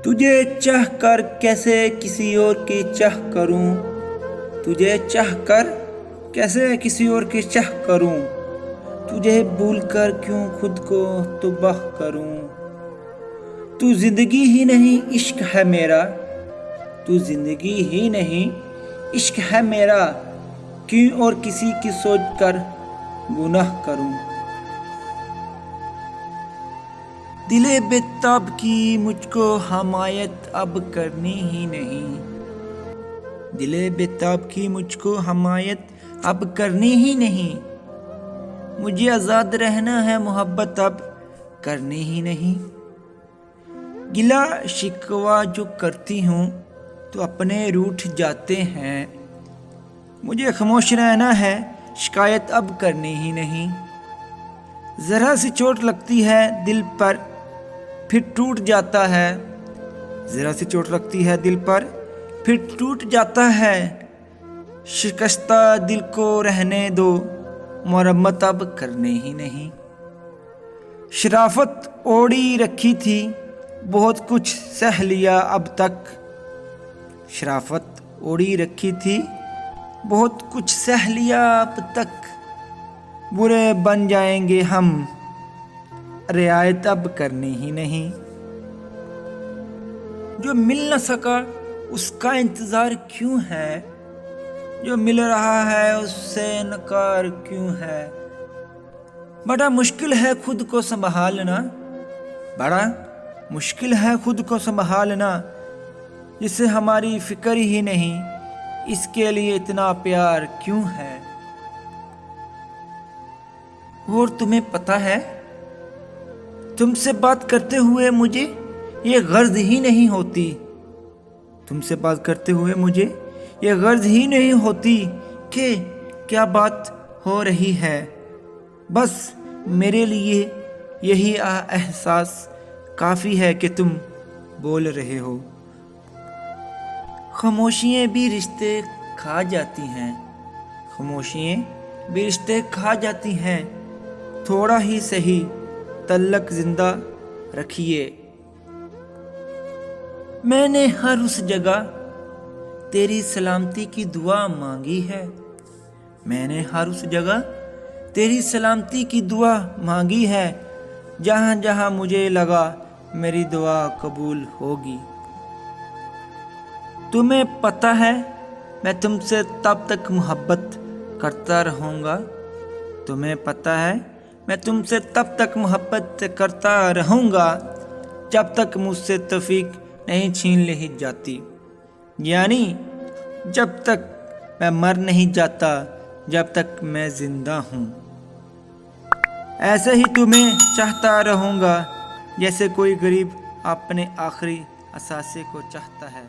تجھے چاہ کر کیسے کسی اور کی چاہ کروں، تجھے چاہ کر کیسے کسی اور کی چاہ کروں، تجھے بھول کر کیوں خود کو تباہ کروں۔ تو زندگی ہی نہیں عشق ہے میرا، تو زندگی ہی نہیں عشق ہے میرا، کیوں اور کسی کی سوچ کر گناہ کروں۔ دل بے تاب کی مجھ کو حمایت اب کرنی ہی نہیں، دل بے تاب کی مجھ کو حمایت اب کرنی ہی نہیں، مجھے آزاد رہنا ہے محبت اب کرنی ہی نہیں۔ گلہ شکوہ جو کرتی ہوں تو اپنے روٹھ جاتے ہیں، مجھے خاموش رہنا ہے شکایت اب کرنی ہی نہیں۔ ذرا سی چوٹ لگتی ہے دل پر پھر ٹوٹ جاتا ہے، ذرا سی چوٹ لگتی ہے دل پر پھر ٹوٹ جاتا ہے، شکستہ دل کو رہنے دو مرمت اب کرنی ہی نہیں۔ شرافت اوڑھی رکھی تھی بہت کچھ سہ لیا اب تک، شرافت اوڑھی رکھی تھی بہت کچھ سہ لیا اب تک، برے بن جائیں گے ہم رعایت اب کرنی ہی نہیں۔ جو مل نہ سکا اس کا انتظار کیوں ہے، جو مل رہا ہے اس سے انکار کیوں ہے۔ بڑا مشکل ہے خود کو سنبھالنا، بڑا مشکل ہے خود کو سنبھالنا، جسے ہماری فکر ہی نہیں اس کے لیے اتنا پیار کیوں ہے۔ اور تمہیں پتہ ہے تم سے بات کرتے ہوئے مجھے یہ غرض ہی نہیں ہوتی، تم سے بات کرتے ہوئے مجھے یہ غرض ہی نہیں ہوتی کہ کیا بات ہو رہی ہے، بس میرے لیے یہی احساس کافی ہے کہ تم بول رہے ہو۔ خاموشیاں بھی رشتے کھا جاتی ہیں، خاموشیاں بھی رشتے کھا جاتی ہیں، تھوڑا ہی سہی تعلق زندہ رکھیے۔ میں نے ہر اس جگہ تیری سلامتی کی دعا مانگی ہے، میں نے ہر اس جگہ تیری سلامتی کی دعا مانگی ہے، جہاں جہاں مجھے لگا میری دعا قبول ہوگی۔ تمہیں پتہ ہے میں تم سے تب تک محبت کرتا رہوں گا، تمہیں پتہ ہے میں تم سے تب تک محبت کرتا رہوں گا جب تک مجھ سے توفیق نہیں چھین لی جاتی، یعنی جب تک میں مر نہیں جاتا، جب تک میں زندہ ہوں۔ ایسے ہی تمہیں چاہتا رہوں گا جیسے کوئی غریب اپنے آخری اثاثے کو چاہتا ہے۔